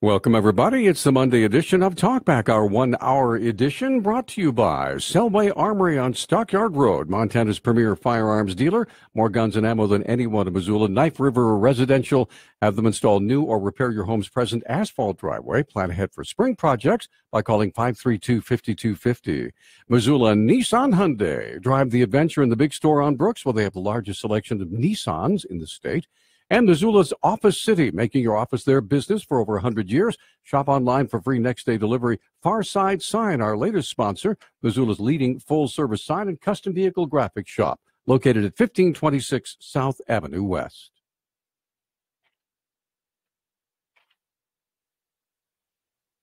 Welcome, everybody. It's the Monday edition of Talkback, our 1 hour edition, brought to you by Selway Armory on Stockyard Road, Montana's premier firearms dealer. More guns and ammo than anyone in Missoula. Knife River Residential. Have them install new or repair your home's present asphalt driveway. Plan ahead for spring projects by calling 532-5250. Missoula Nissan Hyundai. Drive the adventure in the big store on Brooks, where they have the largest selection of Nissans in the state. And Missoula's Office City, making your office their business for over 100 years. Shop online for free next-day delivery. Farside Sign, our latest sponsor, Missoula's leading full-service sign and custom vehicle graphics shop, located at 1526 South Avenue West.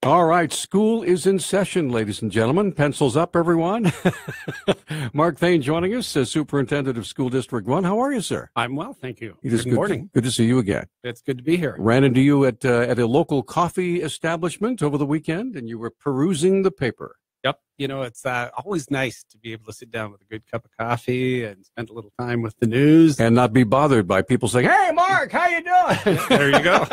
All right, school is in session, ladies and gentlemen. Pencils up, everyone. Mark Thane joining us as Superintendent of School District 1. How are you, sir? I'm well, thank you. Good morning. Good to see you again. It's good to be here. Ran into you at a local coffee establishment over the weekend, and you were perusing the paper. Yep. You know, it's always nice to be able to sit down with a good cup of coffee and spend a little time with the news. And not be bothered by people saying, "Hey, Mark, how you doing?" There you go.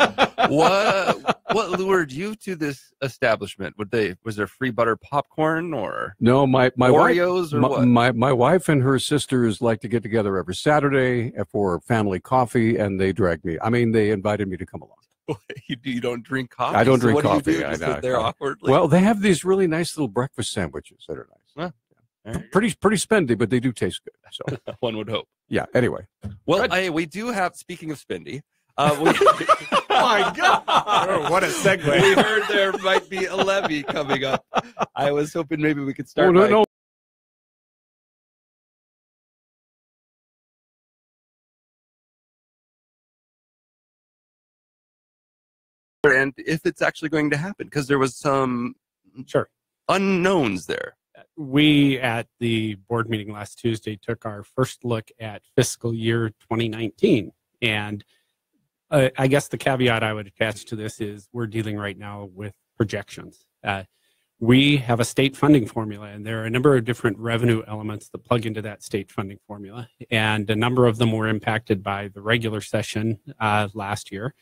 What lured you to this establishment? Was there free butter popcorn or no? My Oreos wife, or what? My wife and her sisters like to get together every Saturday for family coffee, and they dragged me. I mean, they invited me to come along. You don't drink coffee? I don't drink what coffee. Do you do? Just sit there awkwardly? Well, they have these really nice little breakfast sandwiches that are nice. Pretty spendy, but they do taste good. So one would hope. Yeah. Anyway. Well, we do have. Speaking of spendy, my God! Oh, what a segue. We heard there might be a levy coming up. I was hoping maybe we could start. No. And if it's actually going to happen, because there was some unknowns there. We, at the board meeting last Tuesday, took our first look at fiscal year 2019. And I guess the caveat I would attach to this is we're dealing right now with projections. We have a state funding formula, and there are a number of different revenue elements that plug into that state funding formula. And a number of them were impacted by the regular session last year,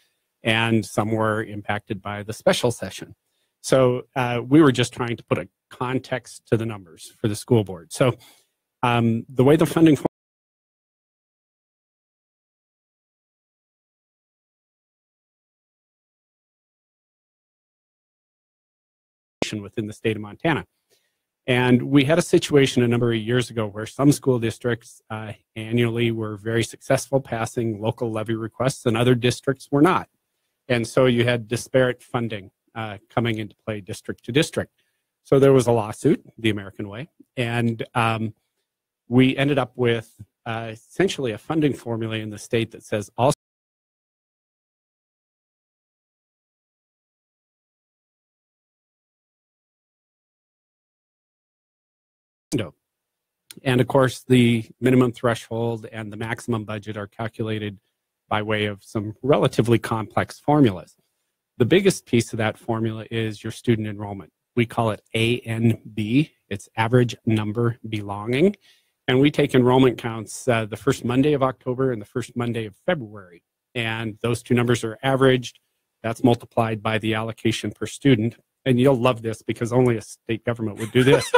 and some were impacted by the special session. So we were just trying to put a context to the numbers for the school board. So the way the funding within the state of Montana. And we had a situation a number of years ago where some school districts annually were very successful passing local levy requests and other districts were not. And so you had disparate funding coming into play district to district. So there was a lawsuit, the American way, and we ended up with essentially a funding formula in the state that says all and of course the minimum threshold and the maximum budget are calculated by way of some relatively complex formulas. The biggest piece of that formula is your student enrollment. We call it ANB. It's average number belonging. And we take enrollment counts the first Monday of October and the first Monday of February. And those two numbers are averaged. That's multiplied by the allocation per student. And you'll love this because only a state government would do this.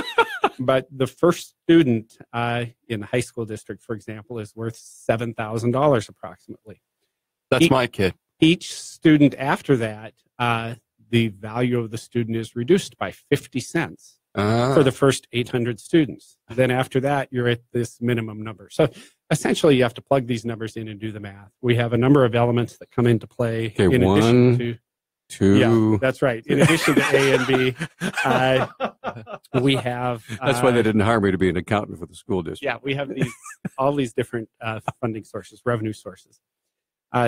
But the first student in the high school district, for example, is worth $7,000 approximately. That's my kid. Each student after that, the value of the student is reduced by 50 cents for the first 800 students. Then after that, you're at this minimum number. So essentially, you have to plug these numbers in and do the math. We have a number of elements that come into play in addition to... Yeah, that's right. In addition to A and B, we have... That's why they didn't hire me to be an accountant for the school district. Yeah, we have all these different funding sources, revenue sources.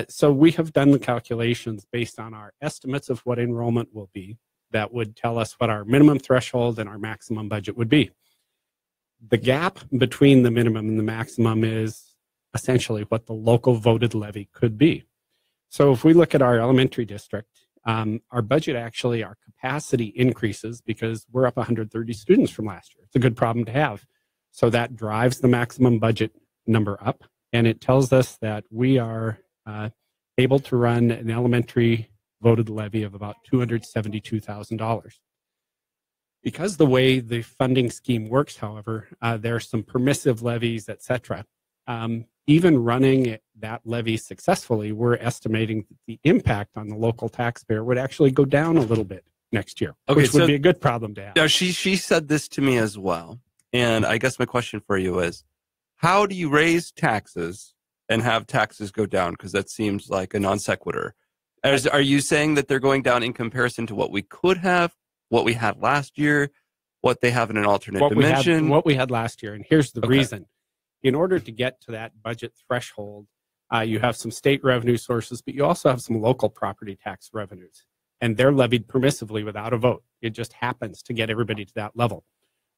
So we have done the calculations based on our estimates of what enrollment will be. That would tell us what our minimum threshold and our maximum budget would be. The gap between the minimum and the maximum is essentially what the local voted levy could be. So if we look at our elementary district, our budget actually, our capacity increases because we're up 130 students from last year. It's a good problem to have. So that drives the maximum budget number up, and it tells us that we are able to run an elementary voted levy of about $272,000. Because the way the funding scheme works, however, there are some permissive levies, et cetera. Even running that levy successfully, we're estimating that the impact on the local taxpayer would actually go down a little bit next year, which would be a good problem to have. Now, she said this to me as well. And I guess my question for you is, how do you raise taxes and have taxes go down? Because that seems like a non sequitur. Are you saying that they're going down in comparison to what we could have, what we had last year, what they have in an alternate dimension? What we had last year. And here's the reason. In order to get to that budget threshold, you have some state revenue sources, but you also have some local property tax revenues. And they're levied permissively without a vote. It just happens to get everybody to that level.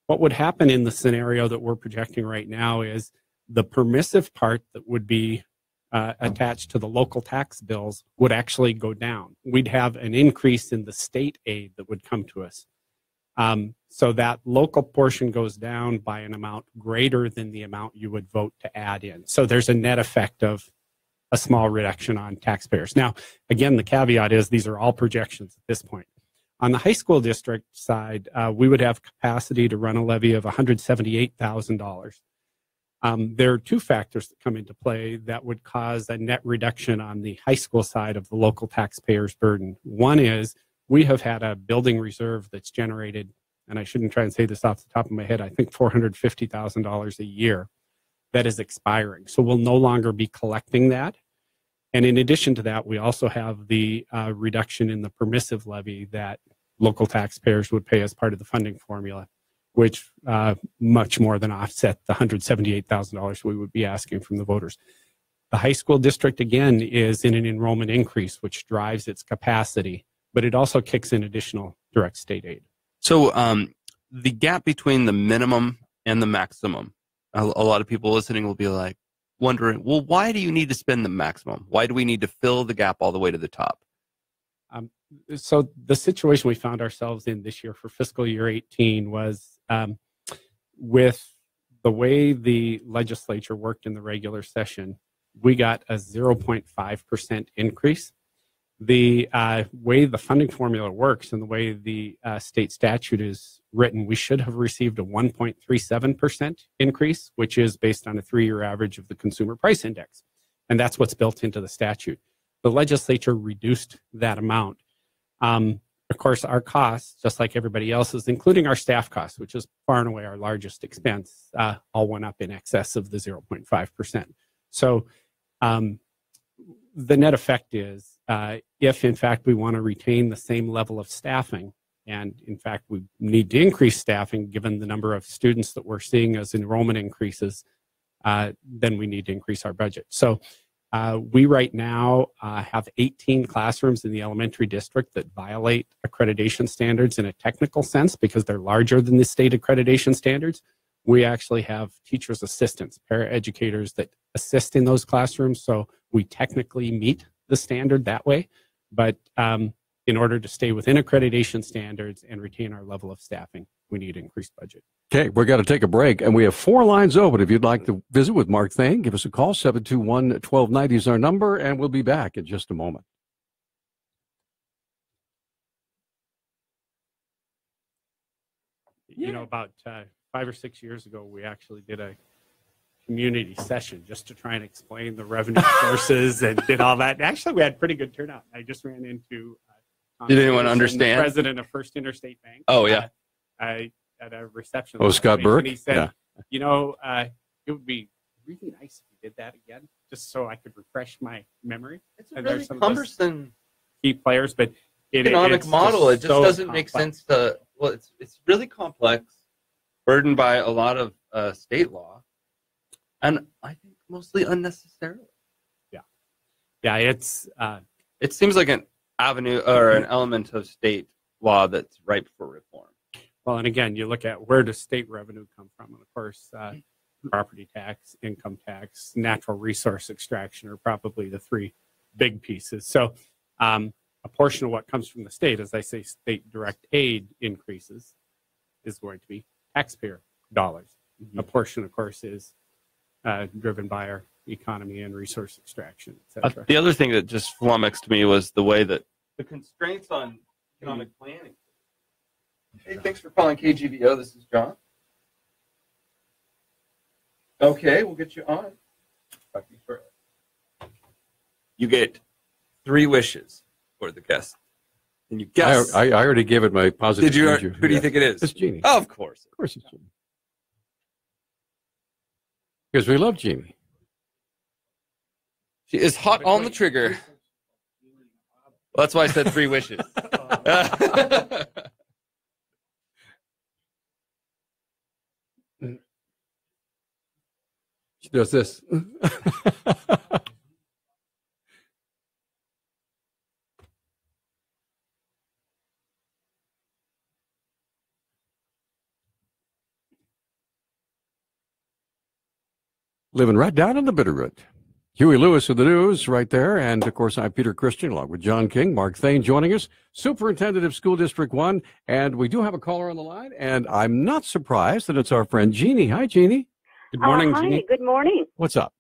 What would happen in the scenario that we're projecting right now is the permissive part that would be attached to the local tax bills would actually go down. We'd have an increase in the state aid that would come to us. So that local portion goes down by an amount greater than the amount you would vote to add in. So there's a net effect of a small reduction on taxpayers. Now, again, the caveat is these are all projections at this point. On the high school district side, we would have capacity to run a levy of $178,000. There are two factors that come into play that would cause a net reduction on the high school side of the local taxpayers' burden. One is we have had a building reserve that's generated, and I shouldn't try and say this off the top of my head, I think $450,000 a year that is expiring. So we'll no longer be collecting that. And in addition to that, we also have the reduction in the permissive levy that local taxpayers would pay as part of the funding formula, which much more than offset the $178,000 we would be asking from the voters. The high school district, again, is in an enrollment increase, which drives its capacity, but it also kicks in additional direct state aid. So the gap between the minimum and the maximum, a lot of people listening will be like wondering, well, why do you need to spend the maximum? Why do we need to fill the gap all the way to the top? So the situation we found ourselves in this year for fiscal year 18 was with the way the legislature worked in the regular session, we got a 0.5% increase. The way the funding formula works and the way the state statute is written, we should have received a 1.37% increase, which is based on a 3-year average of the consumer price index. And that's what's built into the statute. The legislature reduced that amount. Of course, our costs, just like everybody else's, including our staff costs, which is far and away our largest expense, all went up in excess of the 0.5%. So the net effect is if, in fact, we want to retain the same level of staffing, and, in fact, we need to increase staffing given the number of students that we're seeing as enrollment increases, then we need to increase our budget. So we right now have 18 classrooms in the elementary district that violate accreditation standards in a technical sense because they're larger than the state accreditation standards. We actually have teachers' assistants, paraeducators that assist in those classrooms. So we technically meet the standard that way. But in order to stay within accreditation standards and retain our level of staffing, we need increased budget. Okay, we're going to take a break, and we have 4 lines open. If you'd like to visit with Mark Thane, give us a call. 721-1290 is our number, and we'll be back in just a moment. You know, about 5 or 6 years ago, we actually did a community session just to try and explain the revenue sources and did all that. Actually, we had pretty good turnout. I just ran into did anyone understand? The president of First Interstate Bank. Oh, yeah. At a reception. Oh, Scott Burke? And he said, you know, it would be really nice if you did that again, just so I could refresh my memory. It's a really cumbersome key players, but economic model. It just so doesn't make sense to, well, it's really complex, burdened by a lot of state law, and I think mostly unnecessarily. Yeah, it seems like an avenue or an element of state law that's ripe for reform. Well, and again, you look at where does state revenue come from, and of course, property tax, income tax, natural resource extraction are probably the 3 big pieces. So a portion of what comes from the state, as I say, state direct aid increases, is going to be taxpayer dollars. A portion, of course, is driven by our economy and resource extraction, et cetera. The other thing that just flummoxed me was the way that the constraints on economic planning. Hey, thanks for calling KGVO. This is John. Okay, we'll get you on. Talk to you shortly. You get 3 wishes for the guest. And you guess. I already gave it my positive. Did you? review. Who do you think it is? It's Jeannie. Oh, of course. Of course it's Jeannie. Because we love Jeannie. She is hot on the trigger. Well, that's why I said 3 wishes. She does this. Living right down in the Bitterroot. Huey Lewis with the news right there. And, of course, I'm Peter Christian, along with John King. Mark Thane joining us, Superintendent of School District 1. And we do have a caller on the line, and I'm not surprised that it's our friend Jeannie. Hi, Jeannie. Good morning, hi, Jeannie. good morning. What's up?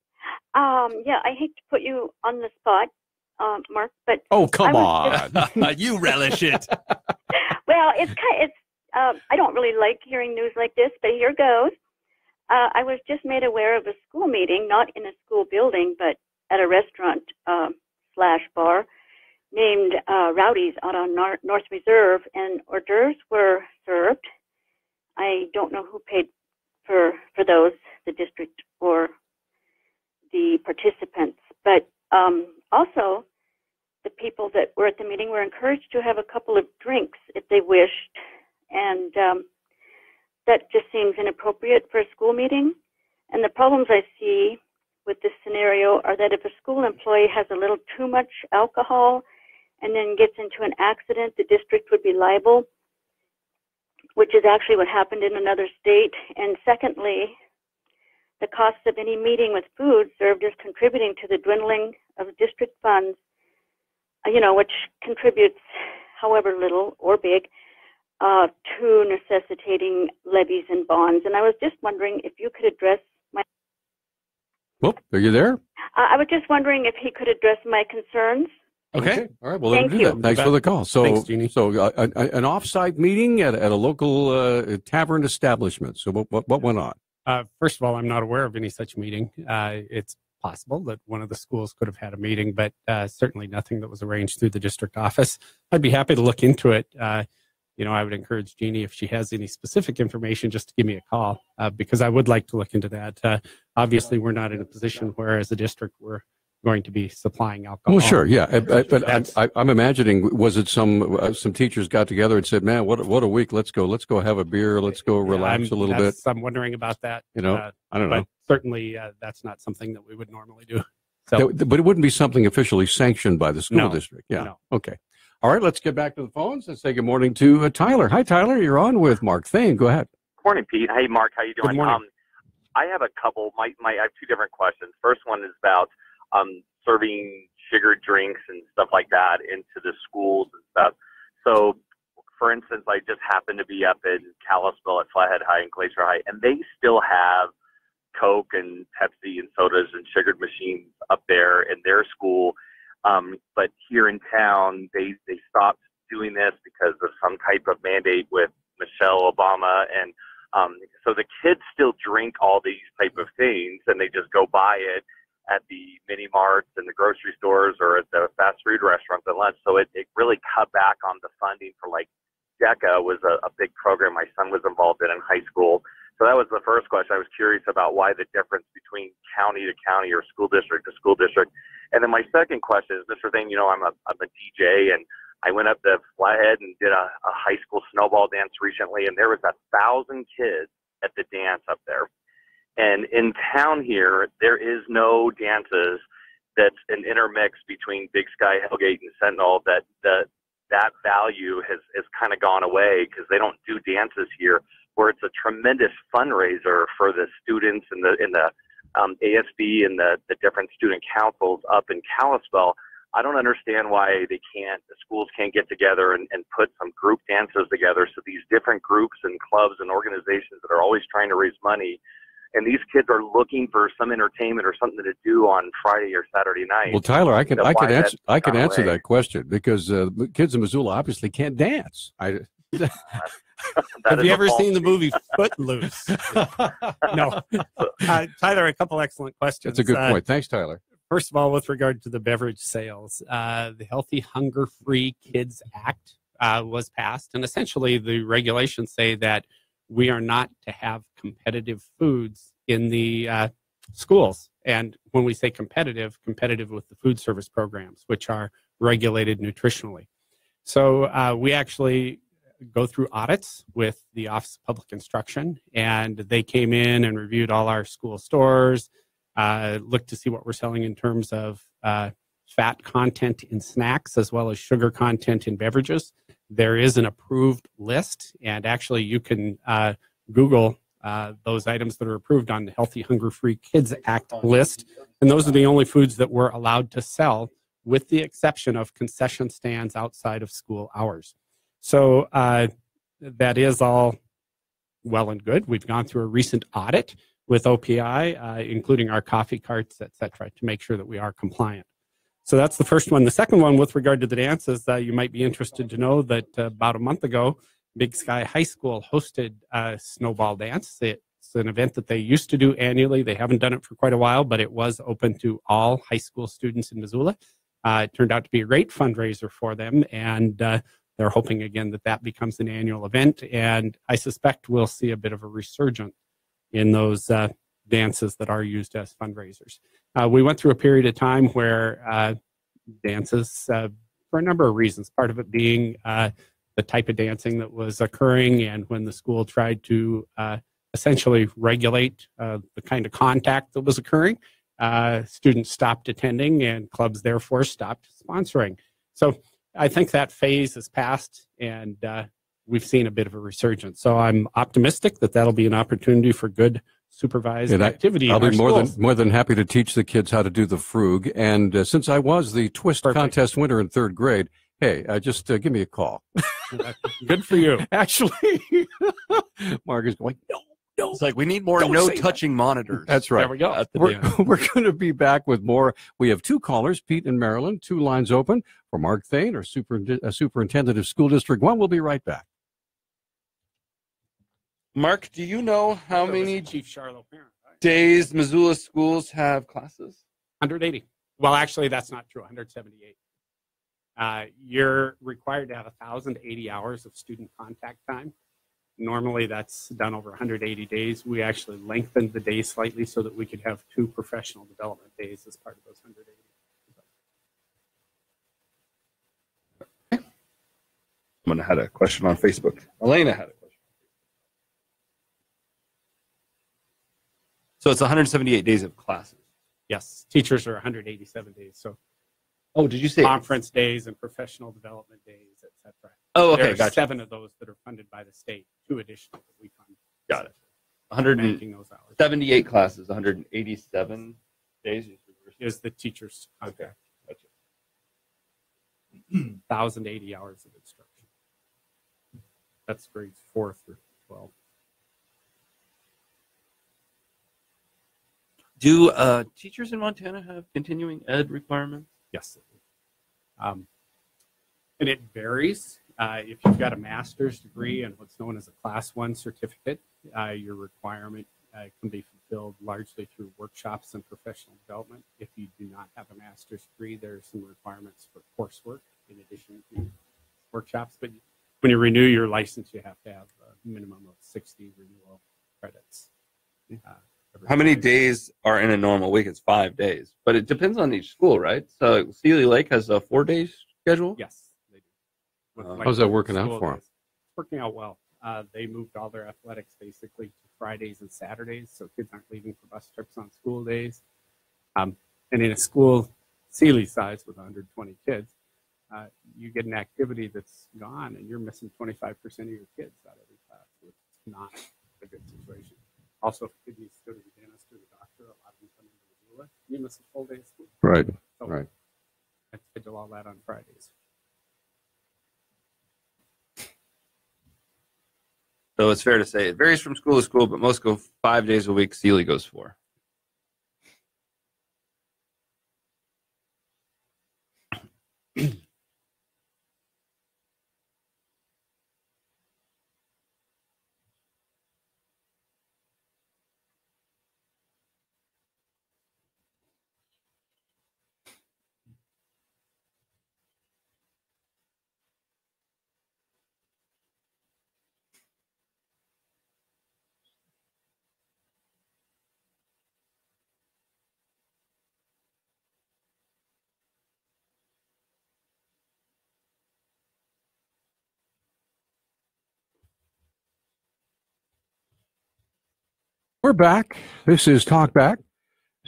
Yeah, I hate to put you on the spot, Mark, but Oh, come on. You relish it. well, I don't really like hearing news like this, but here goes. I was just made aware of a school meeting, not in a school building, but at a restaurant slash bar named Rowdy's out on North Reserve, and hors d'oeuvres were served. I don't know who paid for those, the district or the participants, but also the people that were at the meeting were encouraged to have a couple of drinks if they wished, and that just seems inappropriate for a school meeting. And the problems I see with this scenario are that if a school employee has a little too much alcohol and then gets into an accident, the district would be liable, which is actually what happened in another state. And secondly, the cost of any meeting with food served as contributing to the dwindling of district funds, which contributes however little or big to necessitating levies and bonds. And I was just wondering if you could address my... Well, are you there? I was just wondering if he could address my concerns. Okay. All right. Well, let him do that. Thanks for the call. So, Thanks, Jeannie. An off-site meeting at a local tavern establishment. So what went on? First of all, I'm not aware of any such meeting. It's possible that one of the schools could have had a meeting, but certainly nothing that was arranged through the district office. I'd be happy to look into it. I would encourage Jeannie, if she has any specific information, just to give me a call, because I would like to look into that. Obviously, we're not in a position where, as a district, we're going to be supplying alcohol. Well, sure, yeah. But I'm imagining, was it some teachers got together and said, "Man, what a week! Let's go have a beer. Let's go relax a little bit." I'm wondering about that. I don't know. But certainly, that's not something that we would normally do. So, but it wouldn't be something officially sanctioned by the school district. Yeah. No. Okay. All right, let's get back to the phones and say good morning to Tyler. Hi, Tyler. You're on with Mark Thane. Go ahead. Good morning, Pete. Hey, Mark. How you doing? Good morning. I have a couple. I have 2 different questions. First one is about serving sugar drinks and stuff like that into the schools and stuff. So, for instance, I just happened to be up in Kalispell at Flathead High and Glacier High, and they still have Coke and Pepsi and sodas and sugared machines up there in their school. But here in town, they stopped doing this because of some type of mandate with Michelle Obama. And so the kids still drink all these type of things, and they just go buy it at the mini marts and the grocery stores or at the fast food restaurants at lunch. So it really cut back on the funding for, like, DECA was a big program my son was involved in high school. So that was the first question. I was curious about why the difference between county to county or school district to school district. And then my second question is, Mr. Thane, I'm a DJ, and I went up to Flathead and did a high school snowball dance recently, and there was 1,000 kids at the dance up there. And in town here, there is no dances that's an intermix between Big Sky, Hellgate, and Sentinel. That value has kind of gone away because they don't do dances here, where it's a tremendous fundraiser for the students in the ASB and the different student councils up in Kalispell. I don't understand why the schools can't get together and put some group dances together. So these different groups and clubs and organizations that are always trying to raise money, and these kids are looking for some entertainment or something to do on Friday or Saturday night. Well, Tyler, I can answer away. that question because kids in Missoula obviously can't dance. Have you ever seen the movie Footloose? No. Tyler, a couple excellent questions. That's a good point. Thanks, Tyler. First of all, with regard to the beverage sales, the Healthy Hunger Free Kids Act was passed, and essentially the regulations say that we are not to have competitive foods in the schools. And when we say competitive with the food service programs, which are regulated nutritionally. So we actually go through audits with the Office of Public Instruction, and they came in and reviewed all our school stores, looked to see what we're selling in terms of fat content in snacks as well as sugar content in beverages. There is an approved list, and actually you can Google those items that are approved on the Healthy Hunger Free Kids Act list, and those are the only foods that we're allowed to sell, with the exception of concession stands outside of school hours. So that is all well and good. We've gone through a recent audit with OPI, including our coffee carts, et cetera, to make sure that we are compliant. So that's the first one. The second one, with regard to the dances, you might be interested to know that about a month ago, Big Sky High School hosted a snowball dance. It's an event that they used to do annually. They haven't done it for quite a while, but it was open to all high school students in Missoula. It turned out to be a great fundraiser for them, and they're hoping again that becomes an annual event. And I suspect we'll see a bit of a resurgence in those dances that are used as fundraisers. We went through a period of time where dances, for a number of reasons, part of it being the type of dancing that was occurring, and when the school tried to essentially regulate the kind of contact that was occurring, students stopped attending and clubs therefore stopped sponsoring. So I think that phase has passed, and we've seen a bit of a resurgence. So I'm optimistic that that'll be an opportunity for good supervised activity. I'll be more than happy to teach the kids how to do the frug. And since I was the twist contest winner in third grade, hey, just give me a call. Good for you. Actually, Mark is going, no. It's like we need more no-touching monitors. That's right. There we go. We're going to be back with more. We have two callers, Pete in Maryland, two lines open for Mark Thane, our superintendent of School District 1. We'll be right back. Mark, do you know how many Chief Charlotte parent, right? days Missoula schools have classes? 180. Well, actually, that's not true. 178. You're required to have 1,080 hours of student contact time. Normally, that's done over 180 days. We actually lengthened the days slightly so that we could have 2 professional development days as part of those 180. Someone had a question on Facebook. Elena had a question. So it's 178 days of classes. Yes, teachers are 187 days. So, did you say conference days and professional development days, et cetera? Oh, okay, there are gotcha. 7 of those that are funded by the state, 2 additional that we fund. Got it. 178 classes, 187 days is the teacher's contract. Okay, gotcha. 1,080 hours of instruction. That's grades 4 through 12. Do teachers in Montana have continuing ed requirements? Yes. And it varies. If you've got a master's degree and what's known as a Class 1 certificate, your requirement can be fulfilled largely through workshops and professional development. If you do not have a master's degree, there are some requirements for coursework in addition to workshops. But when you renew your license, you have to have a minimum of 60 renewal credits. How many days are in a normal week? It's 5 days, but it depends on each school, right? So Sealy Lake has a 4-day schedule? Yes, they do. How's that working out for them? It's working out well. They moved all their athletics basically to Fridays and Saturdays, so kids aren't leaving for bus trips on school days. And in a school Sealy size with 120 kids, you get an activity that's gone, and you're missing 25% of your kids out of every class. It's not a good situation. Also, if a kid needs to go to the dentist or the doctor, a lot of them come into Missoula, you miss a full day of school. Right, So right. It's schedule all that on Fridays. So it's fair to say it varies from school to school, but most go 5 days a week. Sealy goes 4. We're back. This is Talk Back.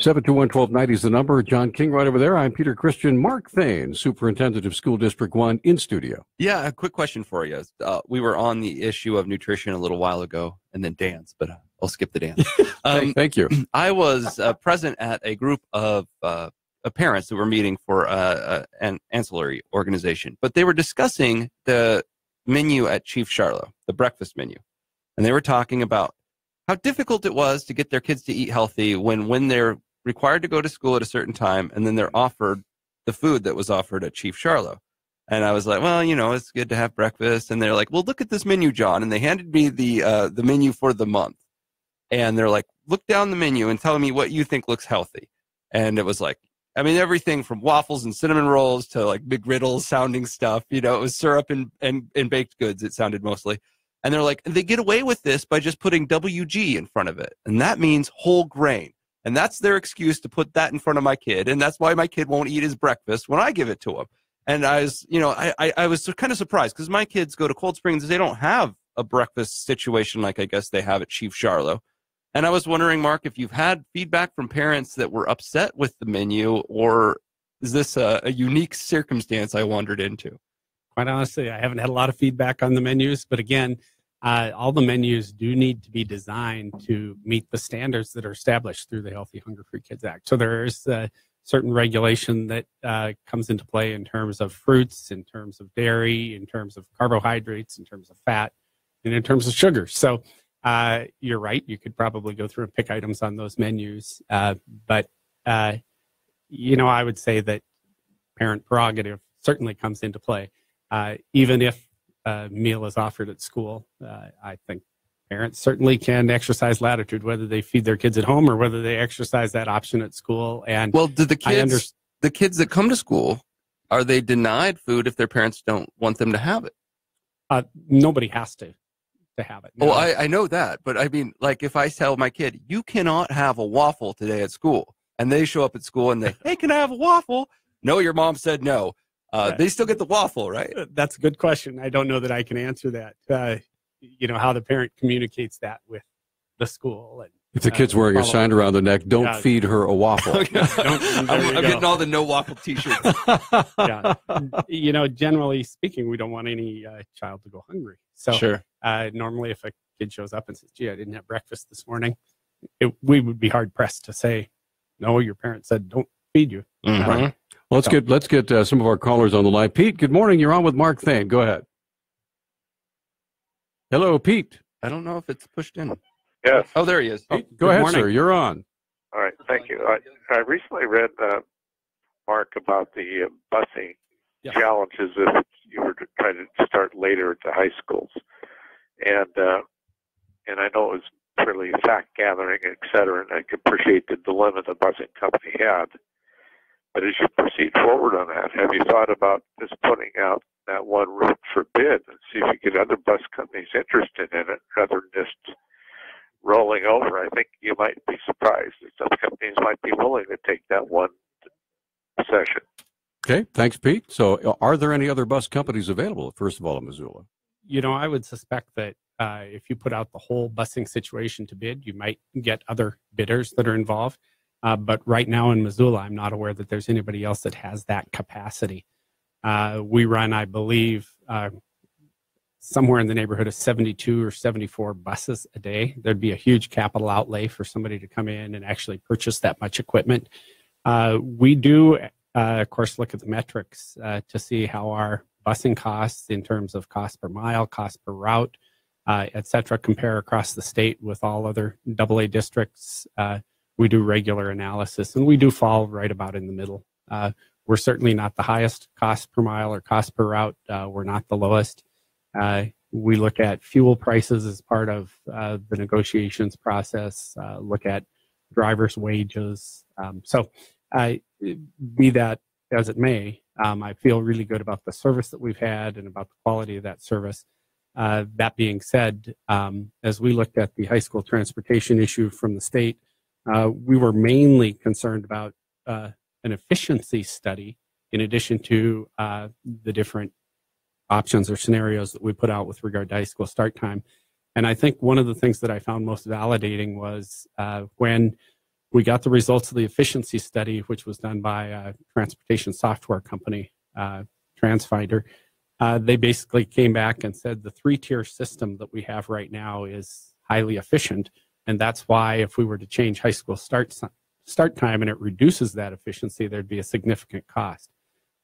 721-1290 is the number. John King right over there. I'm Peter Christian. Mark Thane, Superintendent of School District 1 in studio. Yeah, a quick question for you. We were on the issue of nutrition a little while ago and then dance, but I'll skip the dance. Thank you. I was present at a group of parents that were meeting for an ancillary organization, but they were discussing the menu at Chief Charlo, the breakfast menu. And they were talking about how difficult it was to get their kids to eat healthy when they're required to go to school at a certain time and then they're offered the food that was offered at Chief Charlo. And I was like, well, you know, it's good to have breakfast. And they're like, well, look at this menu, John. And they handed me the menu for the month. And they're like, look down the menu and tell me what you think looks healthy. And it was like, I mean, everything from waffles and cinnamon rolls to like McGriddles sounding stuff. You know, it was syrup and baked goods, it sounded mostly. And they're like, they get away with this by just putting WG in front of it. And that means whole grain. And that's their excuse to put that in front of my kid. And that's why my kid won't eat his breakfast when I give it to him. And I was, you know, I was kind of surprised because my kids go to Cold Springs. They don't have a breakfast situation like I guess they have at Chief Charlo. And I was wondering, Mark, if you've had feedback from parents that were upset with the menu, or is this a unique circumstance I wandered into? Quite honestly, I haven't had a lot of feedback on the menus, but again, all the menus do need to be designed to meet the standards that are established through the Healthy Hunger Free Kids Act. So there is certain regulation that comes into play in terms of fruits, in terms of dairy, in terms of carbohydrates, in terms of fat, and in terms of sugar. So you're right. You could probably go through and pick items on those menus. But, you know, I would say that parent prerogative certainly comes into play. Even if a meal is offered at school, I think parents certainly can exercise latitude, whether they feed their kids at home or whether they exercise that option at school. And well, do the kids that come to school, are they denied food if their parents don't want them to have it? Nobody has to have it. No. Oh, I know that. But I mean, like if I tell my kid, you cannot have a waffle today at school, and they show up at school and they, hey, can I have a waffle? No, your mom said no. Right. They still get the waffle, right? That's a good question. I don't know that I can answer that. You know, how the parent communicates that with the school. And, if the kid's wearing a sign around the neck, don't feed her a waffle. I'm getting all the no waffle t-shirts. Yeah. You know, generally speaking, we don't want any child to go hungry. So sure. Normally if a kid shows up and says, gee, I didn't have breakfast this morning, we would be hard pressed to say, no, your parent said don't feed you. Mm-hmm. Right. Let's get some of our callers on the line. Pete, good morning. You're on with Mark Thane. Go ahead. Hello, Pete. I don't know if it's pushed in. Yes. Oh, there he is. Pete, go ahead, sir. You're on. All right. Thank you. I recently read, Mark, about the busing challenges if you were to try to start later at the high schools. And I know it was fairly fact gathering, et cetera, and I could appreciate the dilemma the busing company had. But as you proceed forward on that, have you thought about just putting out that one route for bid and see if you get other bus companies interested in it rather than just rolling over? I think you might be surprised that some companies might be willing to take that one session. Okay, thanks, Pete. So are there any other bus companies available, first of all, in Missoula? You know, I would suspect that if you put out the whole busing situation to bid, you might get other bidders that are involved. But right now in Missoula, I'm not aware that there's anybody else that has that capacity. We run, I believe, somewhere in the neighborhood of 72 or 74 buses a day. There'd be a huge capital outlay for somebody to come in and actually purchase that much equipment. We do of course, look at the metrics to see how our busing costs in terms of cost per mile, cost per route, et cetera, compare across the state with all other AA districts. We do regular analysis, and we do fall right about in the middle. We're certainly not the highest cost per mile or cost per route. We're not the lowest. We look at fuel prices as part of the negotiations process, look at drivers' wages. So be that as it may, I feel really good about the service that we've had and about the quality of that service. That being said, as we looked at the high school transportation issue from the state, we were mainly concerned about an efficiency study in addition to the different options or scenarios that we put out with regard to high school start time. And I think one of the things that I found most validating was when we got the results of the efficiency study, which was done by a transportation software company, Transfinder. They basically came back and said the 3-tier system that we have right now is highly efficient. And that's why if we were to change high school start time and it reduces that efficiency, there'd be a significant cost.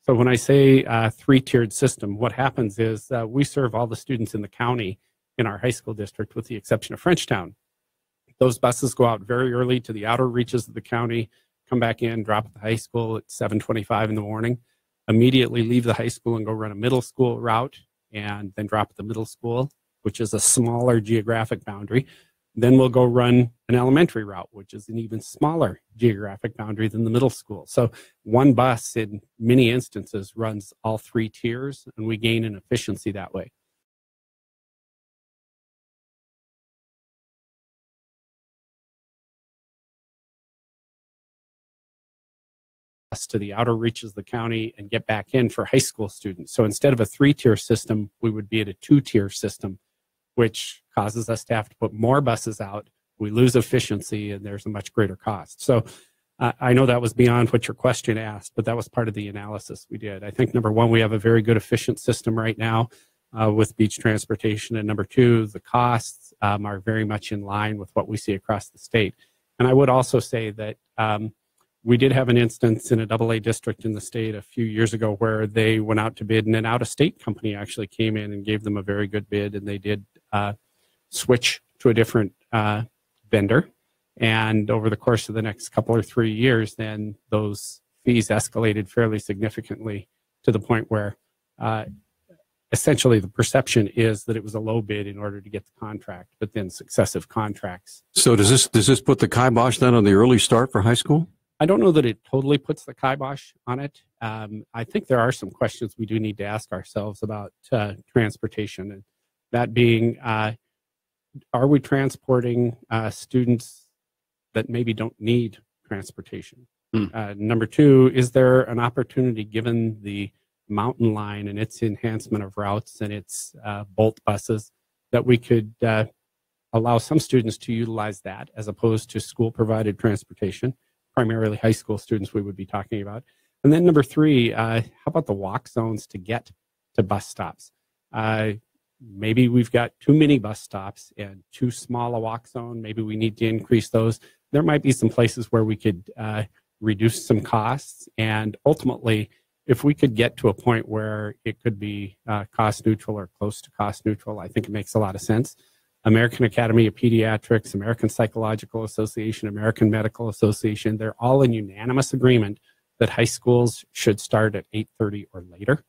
So when I say 3-tiered system, what happens is we serve all the students in the county in our high school district with the exception of Frenchtown. Those buses go out very early to the outer reaches of the county, come back in, drop at the high school at 7:25 in the morning, immediately leave the high school and go run a middle school route, and then drop at the middle school, which is a smaller geographic boundary. Then we'll go run an elementary route, which is an even smaller geographic boundary than the middle school. So one bus in many instances runs all 3 tiers, and we gain in efficiency that way. To the outer reaches of the county and get back in for high school students. So instead of a 3-tier system, we would be at a 2-tier system, which causes us to have to put more buses out. We lose efficiency and there's a much greater cost. So I know that was beyond what your question asked, but that was part of the analysis we did. I think number one, we have a very good efficient system right now with beach transportation. And number two, the costs are very much in line with what we see across the state. And I would also say that we did have an instance in a AA district in the state a few years ago where they went out to bid and an out-of-state company actually came in and gave them a very good bid, and they did switch to a different vendor. And over the course of the next couple or 3 years, then those fees escalated fairly significantly to the point where essentially the perception is that it was a low bid in order to get the contract, but then successive contracts. So does this put the kibosh then on the early start for high school? I don't know that it totally puts the kibosh on it. I think there are some questions we do need to ask ourselves about transportation, and that being, are we transporting students that maybe don't need transportation? Number two, is there an opportunity given the mountain line and its enhancement of routes and its Bolt buses that we could allow some students to utilize that as opposed to school-provided transportation? Primarily high school students we would be talking about. And then number three, how about the walk zones to get to bus stops? Maybe we've got too many bus stops and too small a walk zone. Maybe we need to increase those. There might be some places where we could reduce some costs. And ultimately, if we could get to a point where it could be cost neutral or close to cost neutral, I think it makes a lot of sense. American Academy of Pediatrics, American Psychological Association, American Medical Association, they're all in unanimous agreement that high schools should start at 8:30 or later.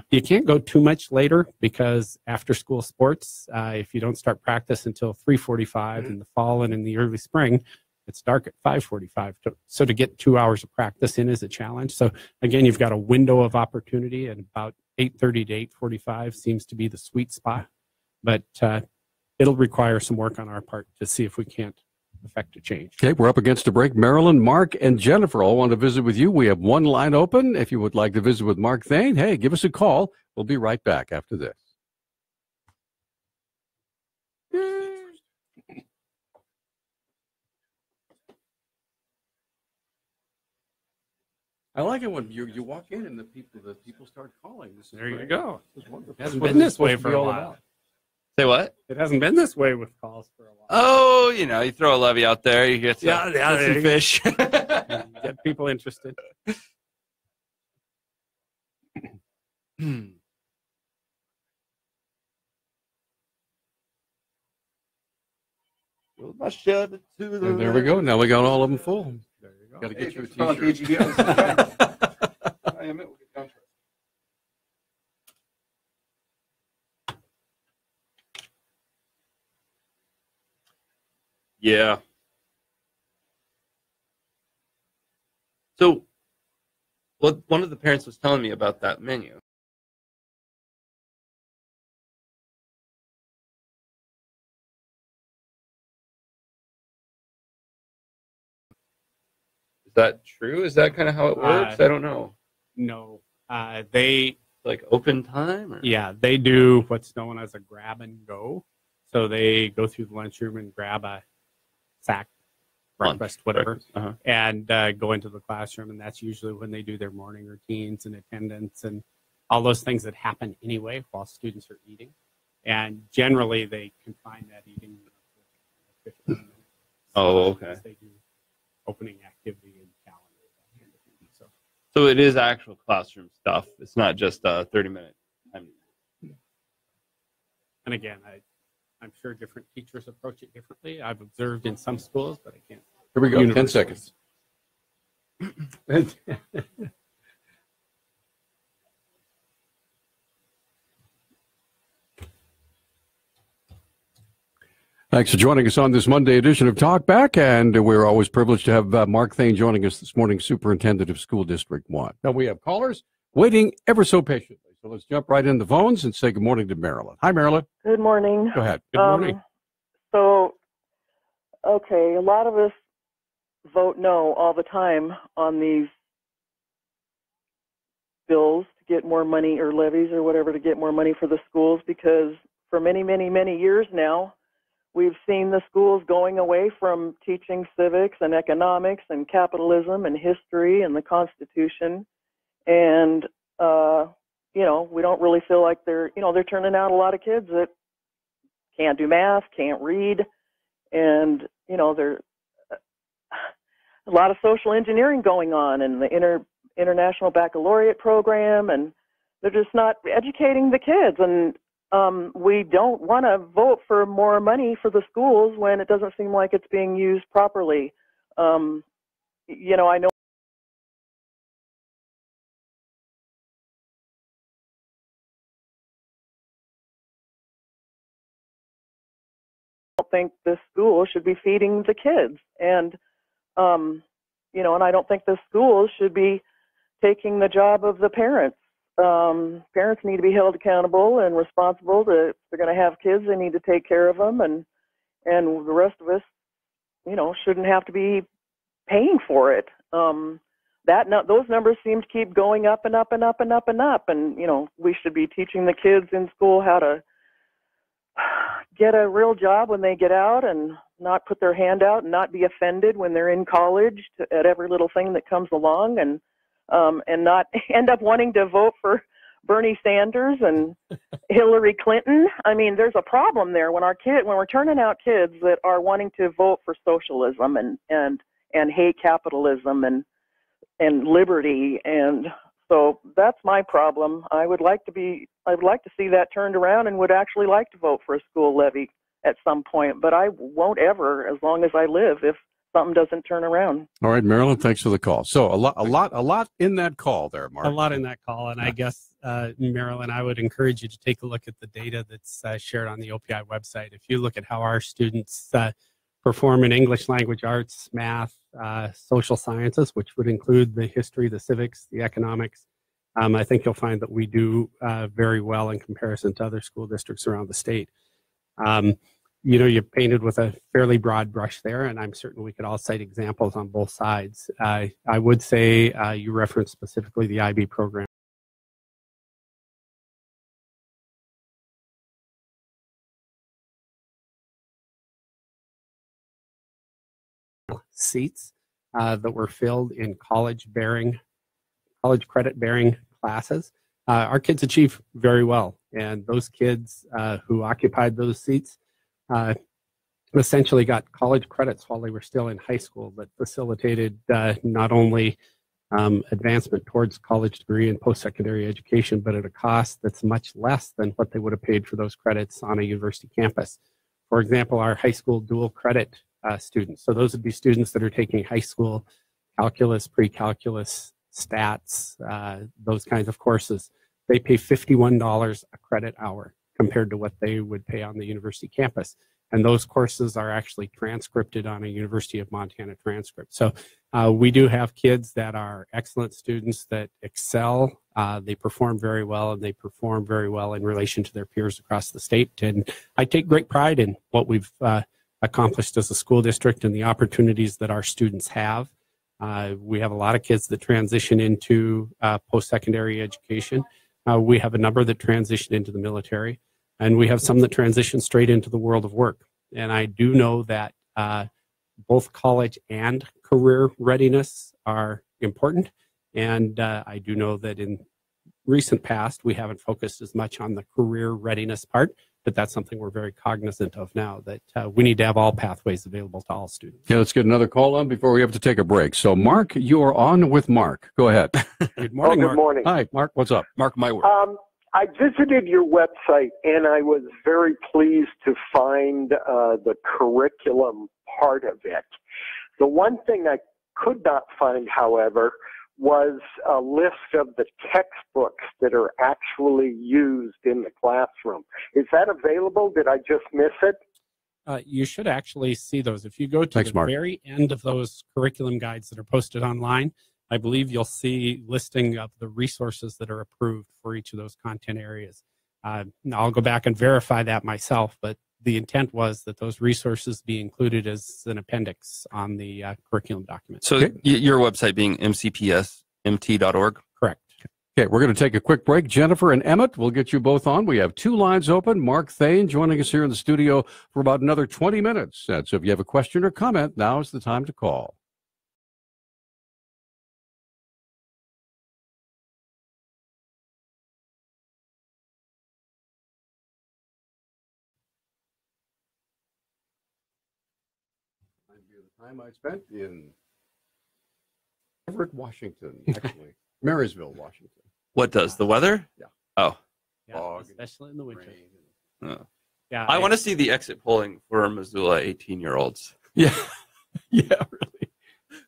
You can't go too much later because after school sports, if you don't start practice until 3:45 in the fall and in the early spring, it's dark at 5:45. So to get 2 hours of practice in is a challenge. So again, you've got a window of opportunity, and about 8:30 to 8:45 seems to be the sweet spot. But it'll require some work on our part to see if we can't affect a change. Okay, we're up against a break. Marilyn, Mark, and Jennifer all want to visit with you. We have one line open. If you would like to visit with Mark Thane, hey, give us a call. We'll be right back after this. I like it when you walk in and the people start calling. There you go. This is wonderful. It hasn't been this way for a while. Say what? It hasn't been this way with calls for a while. Oh, you throw a levy out there, you get some fish. Get people interested. And there we go. Now we got all of them full. There you go. Got to get you a KGVO. I am it. We'll get contrast. Yeah. So, what one of the parents was telling me about that menu. Is that true? Is that kind of how it works? I don't know. No, they Like open time? Or? Yeah, they do what's known as a grab and go. So they go through the lunchroom and grab a sack, breakfast, whatever, and go into the classroom. And that's usually when they do their morning routines and attendance and all those things that happen anyway while students are eating. And generally, they confine that eating to 15 minutes. Oh, okay. They do opening activity and calendar, that kind of thing. So it is actual classroom stuff. It's not just a 30-minute time. And again, I'm sure different teachers approach it differently. I've observed in some schools, but I can't. Here we go. 10 seconds. Thanks for joining us on this Monday edition of Talk Back, and we're always privileged to have Mark Thane joining us this morning, Superintendent of School District 1. Now, we have callers waiting ever so patiently, so let's jump right in the phones and say good morning to Marilyn. Hi, Marilyn. Good morning. Go ahead. Good morning. Okay, a lot of us vote no all the time on these bills to get more money, or levies or whatever, to get more money for the schools, because for many, many, many years now, we've seen the schools going away from teaching civics and economics and capitalism and history and the Constitution. And, we don't really feel like they're turning out a lot of kids that can't do math, can't read. And, there's a lot of social engineering going on in the international baccalaureate program, and they're just not educating the kids. And we don't want to vote for more money for the schools when it doesn't seem like it's being used properly. I know I don't think this school should be feeding the kids. And, and I don't think the schools should be taking the job of the parents. Parents need to be held accountable and responsible. If they're going to have kids, they need to take care of them, and the rest of us, shouldn't have to be paying for it. Those numbers seem to keep going up and up and up and up and up. And we should be teaching the kids in school how to get a real job when they get out, and not put their hand out, and not be offended when they're in college at every little thing that comes along, and not end up wanting to vote for Bernie Sanders and Hillary Clinton. I mean, there's a problem there when we're turning out kids that are wanting to vote for socialism and hate capitalism and liberty. And so that's my problem. I would like to see that turned around, and would actually like to vote for a school levy at some point, but I won't ever, as long as I live, if something doesn't turn around. All right, Marilyn, thanks for the call. So a lot in that call there, Mark. A lot in that call. And I guess, Marilyn, I would encourage you to take a look at the data that's shared on the OPI website. If you look at how our students perform in English language arts, math, social sciences, which would include the history, the civics, the economics, I think you'll find that we do very well in comparison to other school districts around the state. You've painted with a fairly broad brush there, and I'm certain we could all cite examples on both sides. I would say you referenced specifically the IB program. Seats that were filled in college credit bearing classes. Our kids achieve very well, and those kids who occupied those seats essentially got college credits while they were still in high school, that facilitated not only advancement towards college degree and post-secondary education, but at a cost that's much less than what they would have paid for those credits on a university campus. For example, our high school dual credit students. So those would be students that are taking high school calculus, pre-calculus, stats, those kinds of courses. They pay $51 a credit hour compared to what they would pay on the university campus. And those courses are actually transcripted on a University of Montana transcript. So we do have kids that are excellent students that excel. They perform very well, and they perform very well in relation to their peers across the state. And I take great pride in what we've accomplished as a school district and the opportunities that our students have. We have a lot of kids that transition into post-secondary education. We have a number that transition into the military, and we have some that transition straight into the world of work. And I do know that both college and career readiness are important. And I do know that in recent past, we haven't focused as much on the career readiness part, but that's something we're very cognizant of now, that we need to have all pathways available to all students. Yeah, let's get another call on before we have to take a break. So, Mark, you are on with Mark. Go ahead. Good morning, Good Mark. morning. Hi, Mark. What's up? Mark my word. I visited your website, and I was very pleased to find the curriculum part of it. The one thing I could not find, however, was a list of the textbooks that are actually used in the classroom. Is that available? Did I just miss it? You should actually see those. If you go to the very end of those curriculum guides that are posted online, I believe you'll see listing of the resources that are approved for each of those content areas. I'll go back and verify that myself, but the intent was that those resources be included as an appendix on the curriculum document. So your website being MCPS.mt.org? Correct. Okay, we're going to take a quick break. Jennifer and Emmett, we'll get you both on. We have two lines open. Mark Thane joining us here in the studio for about another 20 minutes. So if you have a question or comment, now is the time to call. The time I spent in Everett, Washington, actually. Marysville, Washington. What does? The weather? Yeah. Oh. Yeah, Fog, especially in the winter. Oh. Yeah, I want to see the exit polling for Missoula 18-year-olds. Yeah. Yeah,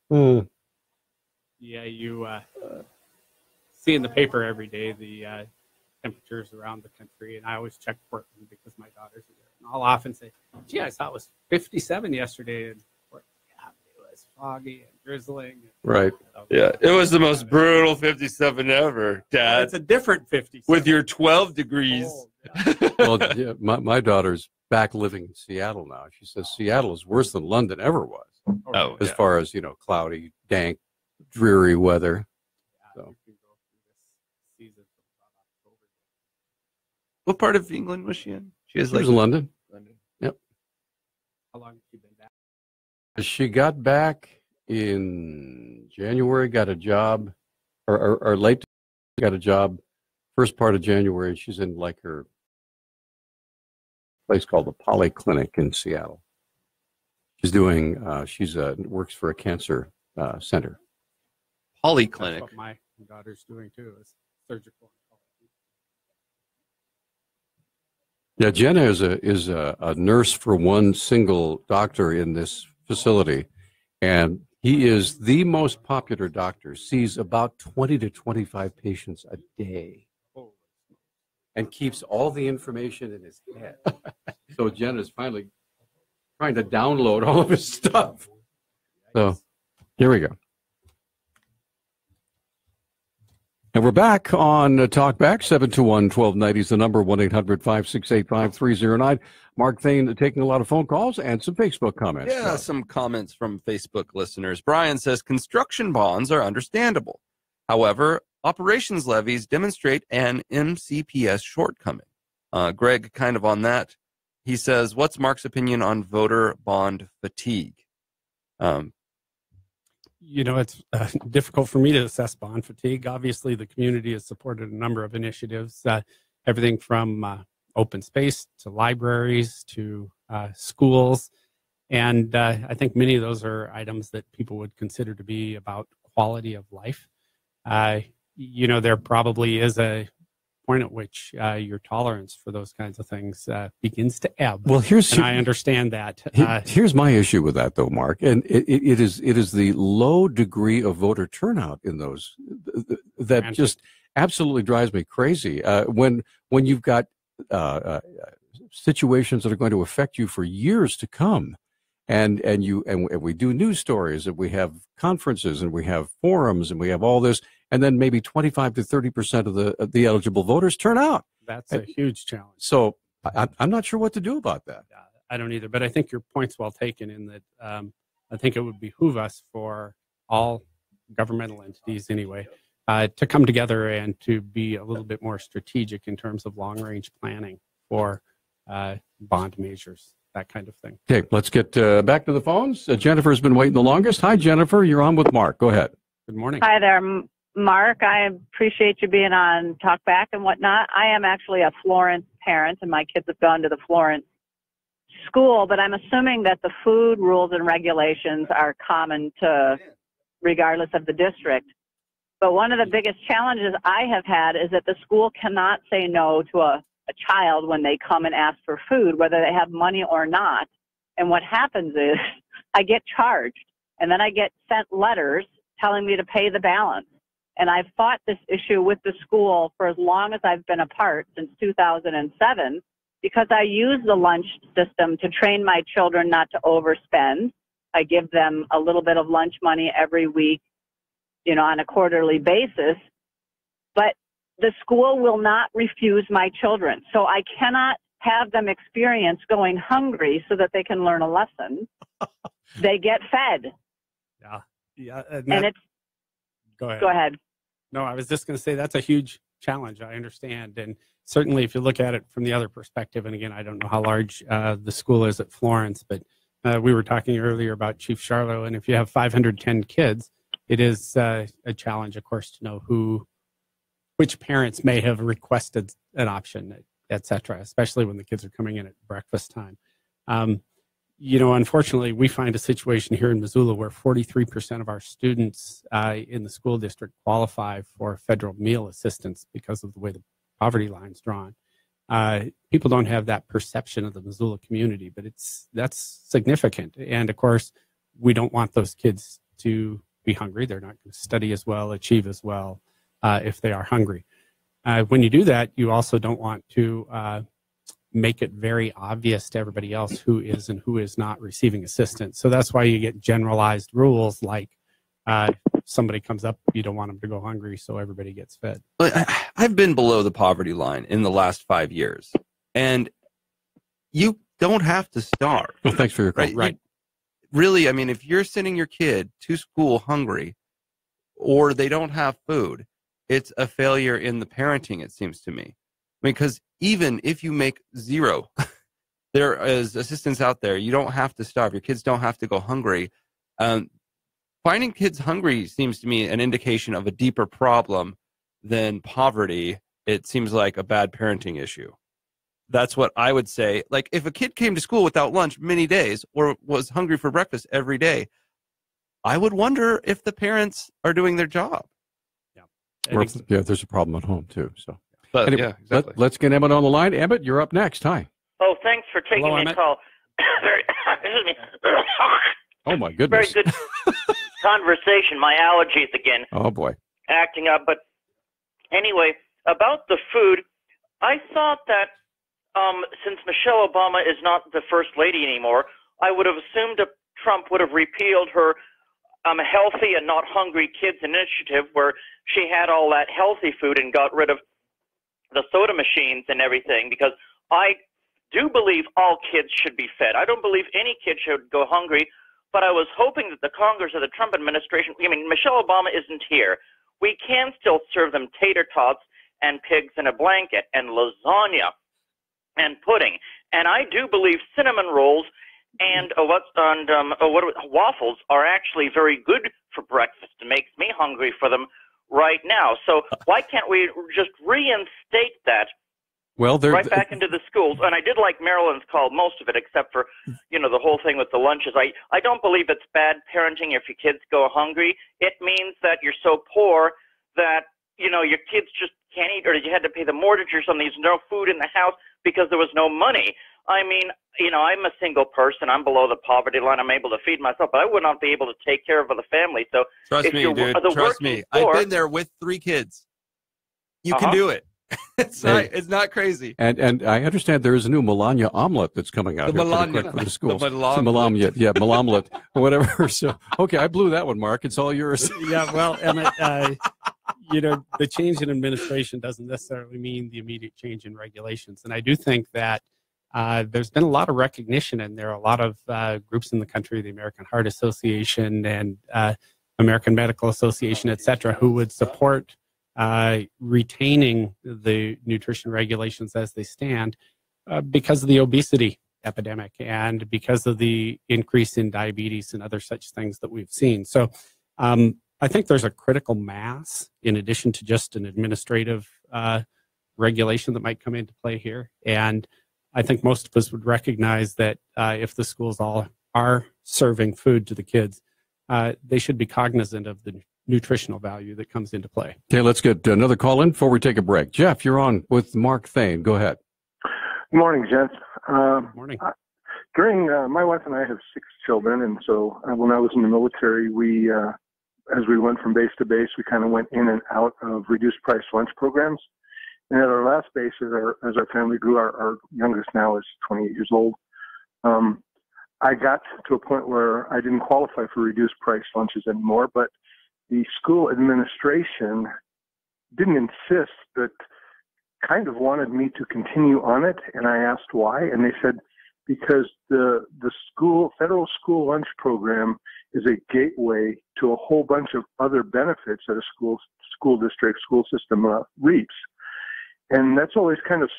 really. Yeah, you see in the paper every day the temperatures around the country, and I always check Portland because my daughters are there. And I'll often say, gee, I saw it was 57 yesterday in Portland. Yeah, it was foggy and drizzling. Right. Yeah, it was the most brutal 57 ever, Dad. Well, it's a different 57. With your 12 degrees. Yeah. Well, yeah, my daughter's back living in Seattle now. She says Seattle is worse than London ever was. Oh, as far as, cloudy, dank, dreary weather. So. What part of England was she in? She was in London. London. Yep. How long have you been back? She got back in January, got a job, or late, got a job, first part of January. She's in like her place called the Polyclinic in Seattle. She's doing, works for a cancer center. Polyclinic. That's what my daughter's doing too, is surgical. Yeah, Jenna is a nurse for one single doctor in this facility, and he is the most popular doctor, sees about 20 to 25 patients a day, and keeps all the information in his head. So Jenna's finally trying to download all of his stuff. So here we go. And we're back on Talkback. 721-1290 is the number, 1-800-568-5309. Mark Thane taking a lot of phone calls and some Facebook comments. Yeah, some comments from Facebook listeners. Brian says, construction bonds are understandable. However, operations levies demonstrate an MCPS shortcoming. Greg, kind of on that, he says, what's Mark's opinion on voter bond fatigue? It's difficult for me to assess bond fatigue. Obviously, the community has supported a number of initiatives, everything from open space to libraries to schools. And I think many of those are items that people would consider to be about quality of life, there probably is a point at which your tolerance for those kinds of things begins to ebb. Well, I understand that. Here's my issue with that, though, Mark, and it is the low degree of voter turnout in those that just absolutely drives me crazy. When you've got situations that are going to affect you for years to come, and we do news stories, and we have conferences, and we have forums, and we have all this. And then maybe 25 to 30% of the eligible voters turn out. That's a huge challenge. So I'm not sure what to do about that. I don't either, but I think your point's well taken in that I think it would behoove us for all governmental entities anyway to come together and to be a little bit more strategic in terms of long-range planning for bond measures, that kind of thing. Okay, let's get back to the phones. Jennifer's been waiting the longest. Hi, Jennifer. You're on with Mark. Go ahead. Good morning. Hi there, Mark. I appreciate you being on Talkback and whatnot. I am actually a Florence parent, and my kids have gone to the Florence school, but I'm assuming that the food rules and regulations are common to regardless of the district. But one of the biggest challenges I have had is that the school cannot say no to a child when they come and ask for food, whether they have money or not. And what happens is I get charged, and then I get sent letters telling me to pay the balance. And I've fought this issue with the school for as long as I've been apart, since 2007, because I use the lunch system to train my children not to overspend. I give them a little bit of lunch money every week, on a quarterly basis. But the school will not refuse my children. So I cannot have them experience going hungry so that they can learn a lesson. They get fed. Yeah. And it's, go ahead. Go ahead. No, I was just going to say that's a huge challenge. I understand. And certainly if you look at it from the other perspective, and again, I don't know how large the school is at Florence, but we were talking earlier about Chief Charlo, and if you have 510 kids, it is a challenge, of course, to know which parents may have requested an option, et cetera, especially when the kids are coming in at breakfast time. Unfortunately, we find a situation here in Missoula where 43% of our students in the school district qualify for federal meal assistance because of the way the poverty line's drawn. People don't have that perception of the Missoula community, but that's significant. And of course, we don't want those kids to be hungry. They're not going to study as well, achieve as well if they are hungry. When you do that, you also don't want to make it very obvious to everybody else who is and who is not receiving assistance. So that's why you get generalized rules like somebody comes up, you don't want them to go hungry, so everybody gets fed. I've been below the poverty line in the last 5 years, and you don't have to starve. Well, thanks for your call. Right. Really, I mean, if you're sending your kid to school hungry or they don't have food, it's a failure in the parenting, it seems to me. Because even if you make zero, there is assistance out there. You don't have to starve. Your kids don't have to go hungry. Finding kids hungry seems to me an indication of a deeper problem than poverty. It seems like a bad parenting issue. That's what I would say. Like, if a kid came to school without lunch many days or was hungry for breakfast every day, I would wonder if the parents are doing their job. Yeah, there's a problem at home, too. So, but anyway, yeah, exactly. Let's get Emmett on the line. Emmett, you're up next. Hi. Oh, thanks for taking Hello, my call. Excuse me. Oh, my goodness. Very good conversation. My allergies again. Oh, boy. Acting up. But anyway, about the food, I thought that since Michelle Obama is not the first lady anymore, I would have assumed that Trump would have repealed her Healthy and Not Hungry Kids initiative, where she had all that healthy food and got rid of the soda machines and everything, because I do believe all kids should be fed. I don't believe any kid should go hungry, but I was hoping that the Congress or the Trump administration, I mean, Michelle Obama isn't here. We can still serve them tater tots and pigs in a blanket and lasagna and pudding. And I do believe cinnamon rolls and waffles are actually very good for breakfast. It makes me hungry for them right now. So why can't we just reinstate that Well, right back into the schools. And I did like Maryland's call, most of it, except for, the whole thing with the lunches. I don't believe it's bad parenting if your kids go hungry. It means that you're so poor that, your kids just can't eat, or you had to pay the mortgage or something. There's no food in the house because there was no money. I mean, I'm a single person. I'm below the poverty line. I'm able to feed myself, but I would not be able to take care of the family. So trust me, dude. Trust me. I've been there with 3 kids. You can do it. It's not crazy. And I understand there is a new Melania omelet that's coming out the here Melania, for the schools. The Melania, yeah, Melomelet, whatever. So, okay, I blew that one, Mark. It's all yours. Yeah, well, and the change in administration doesn't necessarily mean the immediate change in regulations. And I do think that there's been a lot of recognition, and there are a lot of groups in the country, the American Heart Association and American Medical Association, et cetera, who would support retaining the nutrition regulations as they stand because of the obesity epidemic and because of the increase in diabetes and other such things that we've seen. So I think there's a critical mass in addition to just an administrative regulation that might come into play here. And I think most of us would recognize that if the schools all are serving food to the kids, they should be cognizant of the nutritional value that comes into play. Okay, let's get another call in before we take a break. Jeff, you're on with Mark Thane. Go ahead. Good morning, gents. Morning. My wife and I have 6 children, and so when I was in the military, we, as we went from base to base, we kind of went in and out of reduced price lunch programs. And at our last base, as our family grew, our youngest now is 28 years old. I got to a point where I didn't qualify for reduced price lunches anymore, but the school administration didn't insist, but kind of wanted me to continue on it. And I asked why, and they said, because the federal school lunch program is a gateway to a whole bunch of other benefits that a school district, school system reaps. And that's always kind of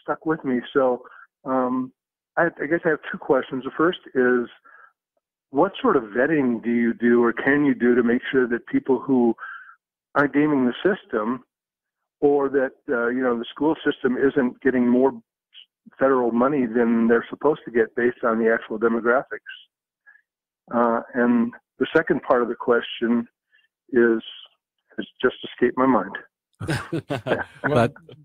stuck with me. So I guess I have 2 questions. The first is, what sort of vetting do you do or can you do to make sure that people who aren't gaming the system, or that the school system isn't getting more federal money than they're supposed to get based on the actual demographics? And the second part of the question has just escaped my mind.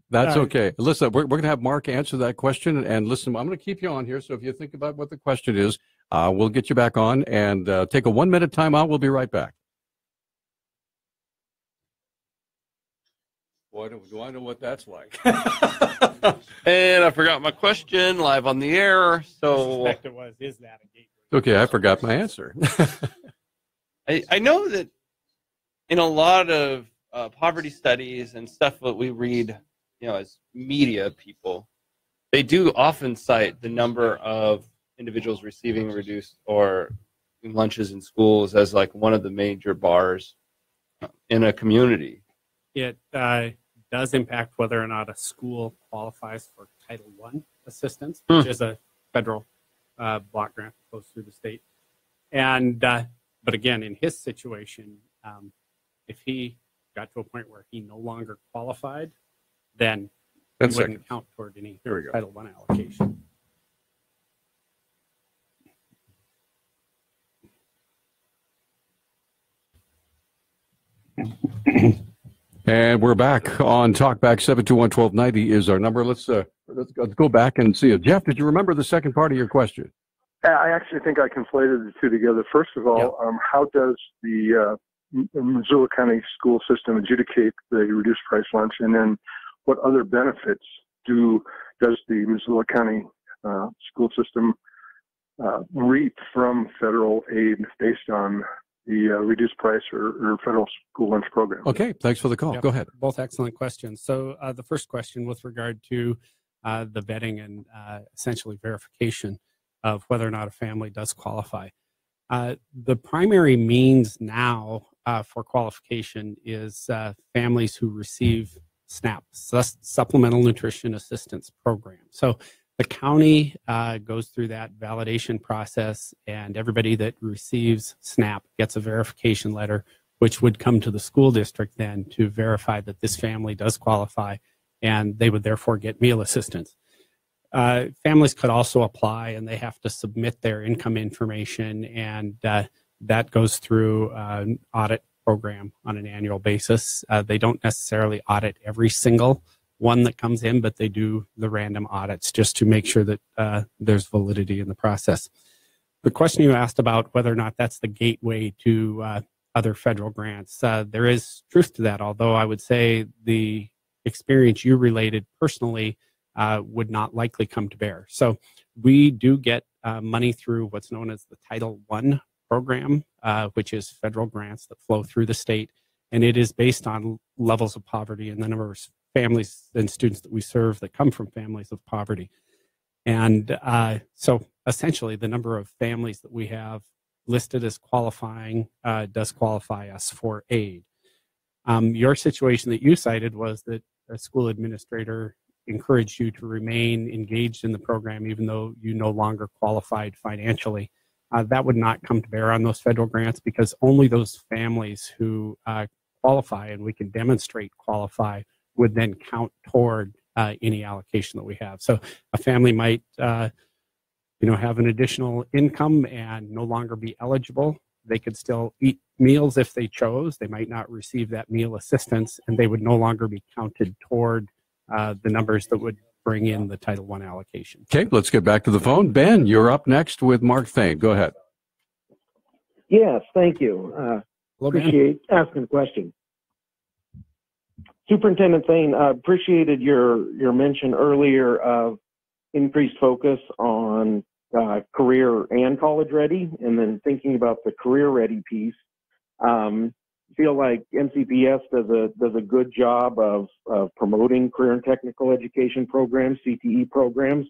That's okay. Listen, we're going to have Mark answer that question. And listen, I'm going to keep you on here. So if you think about what the question is, we'll get you back on and take a 1-minute timeout. We'll be right back. Boy, do I know what that's like. And I forgot my question live on the air. So I suspect it was, is that a gateway? Okay, I forgot my answer. I know that in a lot of poverty studies and stuff that we read, as media people, they do often cite the number of individuals receiving reduced or lunches in schools as like one of the major bars in a community. It does impact whether or not a school qualifies for Title I assistance, which is a federal block grant that goes through the state. And but again, in his situation, if he got to a point where he no longer qualified, then he wouldn't count toward any Title I allocation. And we're back on Talkback. 721-1290 is our number. Let's go back and see it. Jeff, did you remember the second part of your question? I actually think I conflated the two together. First of all, how does the Missoula County school system adjudicate the reduced price lunch, and then what other benefits does the Missoula County school system reap from federal aid based on the reduced price or federal school lunch program? Okay, thanks for the call. Go ahead. Both excellent questions. So the first question with regard to the vetting and essentially verification of whether or not a family does qualify. The primary means now for qualification is families who receive SNAP, Supplemental Nutrition Assistance Program. So the county goes through that validation process, and everybody that receives SNAP gets a verification letter, which would come to the school district then to verify that this family does qualify and they would therefore get meal assistance. Families could also apply, and they have to submit their income information, and that goes through an audit program on an annual basis. They don't necessarily audit every single one that comes in, but they do the random audits just to make sure that there's validity in the process. The question you asked about whether or not that's the gateway to other federal grants, there is truth to that, although I would say the experience you related personally would not likely come to bear. So we do get money through what's known as the Title I program, which is federal grants that flow through the state, and it is based on levels of poverty and the number of families and students that we serve that come from families of poverty. And so essentially the number of families that we have listed as qualifying does qualify us for aid. Your situation that you cited was that a school administrator encouraged you to remain engaged in the program even though you no longer qualified financially. That would not come to bear on those federal grants because only those families who qualify and we can demonstrate qualify would then count toward any allocation that we have. So a family might have an additional income and no longer be eligible. They could still eat meals if they chose. They might not receive that meal assistance, and they would no longer be counted toward the numbers that would bring in the Title I allocation. Okay, let's get back to the phone. Ben, you're up next with Mark Thane. Go ahead. Yes, thank you. Appreciate asking the question. Superintendent Thane, appreciated your mention earlier of increased focus on career and college ready, and then thinking about the career ready piece. Feel like MCPS does a good job of promoting career and technical education programs, CTE programs,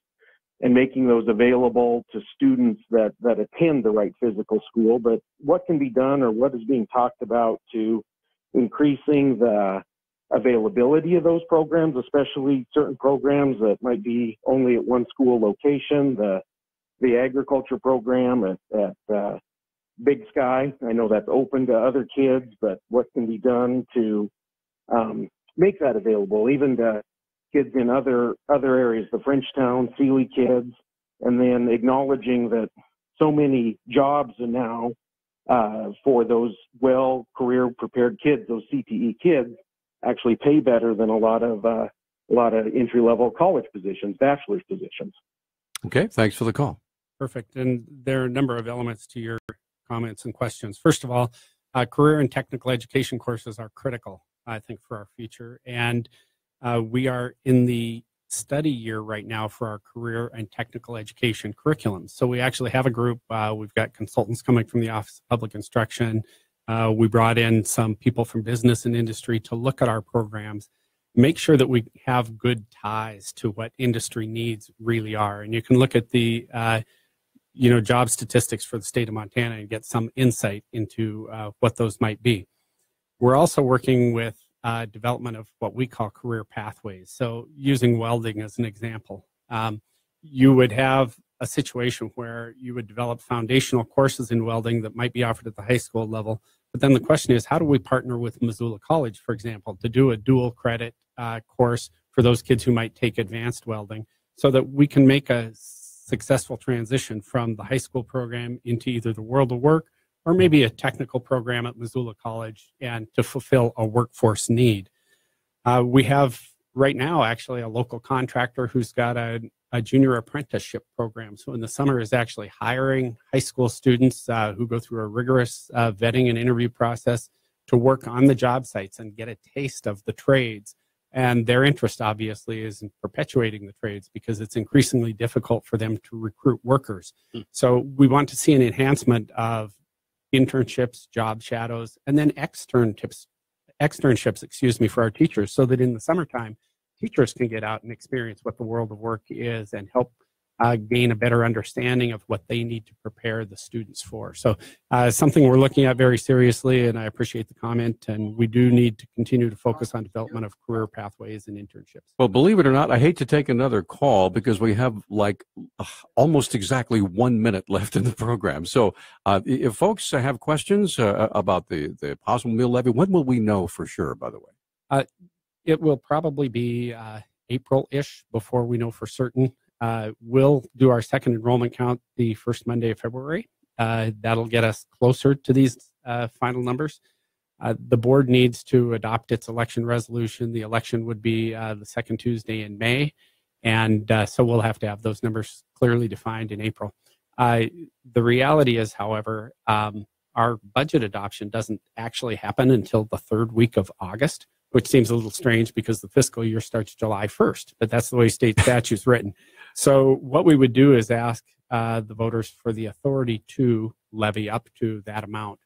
and making those available to students that attend the right physical school. But what can be done, or what is being talked about to increasing the availability of those programs, especially certain programs that might be only at one school location, the agriculture program at Big Sky? I know that's open to other kids, but what can be done to make that available, even to kids in other areas, the Frenchtown, Sealy kids, and then acknowledging that so many jobs are now for those well career prepared kids, those CTE kids, actually pay better than a lot of entry level college positions, bachelor's positions. Okay, thanks for the call. Perfect. And there are a number of elements to your comments and questions. First of all, career and technical education courses are critical, I think, for our future. And we are in the study year right now for our career and technical education curriculum. So we actually have a group. We've got consultants coming from the Office of Public Instruction. We brought in some people from business and industry to look at our programs, make sure that we have good ties to what industry needs really are. And you can look at the job statistics for the state of Montana and get some insight into what those might be. We're also working with development of what we call career pathways. So using welding as an example, you would have a situation where you would develop foundational courses in welding that might be offered at the high school level. But then the question is, how do we partner with Missoula College, for example, to do a dual credit course for those kids who might take advanced welding so that we can make a successful transition from the high school program into either the world of work or maybe a technical program at Missoula College and to fulfill a workforce need. We have right now actually a local contractor who's got a junior apprenticeship program. So in the summer is actually hiring high school students who go through a rigorous vetting and interview process to work on the job sites and get a taste of the trades. And their interest obviously is in perpetuating the trades because it's increasingly difficult for them to recruit workers. So we want to see an enhancement of internships, job shadows, and then externships, for our teachers, so that in the summertime, teachers can get out and experience what the world of work is and help gain a better understanding of what they need to prepare the students for. So something we're looking at very seriously, and I appreciate the comment, and we do need to continue to focus on development of career pathways and internships. Well, believe it or not, I hate to take another call because we have almost exactly 1 minute left in the program. So if folks have questions about the possible meal levy, when will we know for sure, by the way? It will probably be April-ish before we know for certain. We'll do our second enrollment count the first Monday of February. That'll get us closer to these final numbers. The board needs to adopt its election resolution. The election would be the second Tuesday in May. And so we'll have to have those numbers clearly defined in April. The reality is, however, our budget adoption doesn't actually happen until the third week of August, which seems a little strange because the fiscal year starts July 1st, but that's the way state statute's written. So what we would do is ask the voters for the authority to levy up to that amount.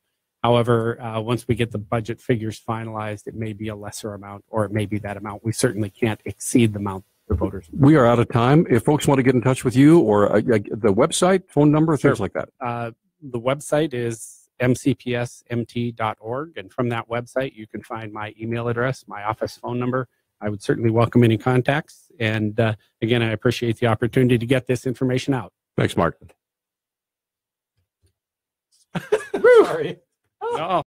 However, once we get the budget figures finalized, it may be a lesser amount or it may be that amount. We certainly can't exceed the amount the voters. We are out of time. If folks want to get in touch with you or the website, phone number, things like that. The website is mcpsmt.org, and from that website you can find my email address, my office phone number. I would certainly welcome any contacts, and again, I appreciate the opportunity to get this information out. Thanks, Mark. Sorry. No.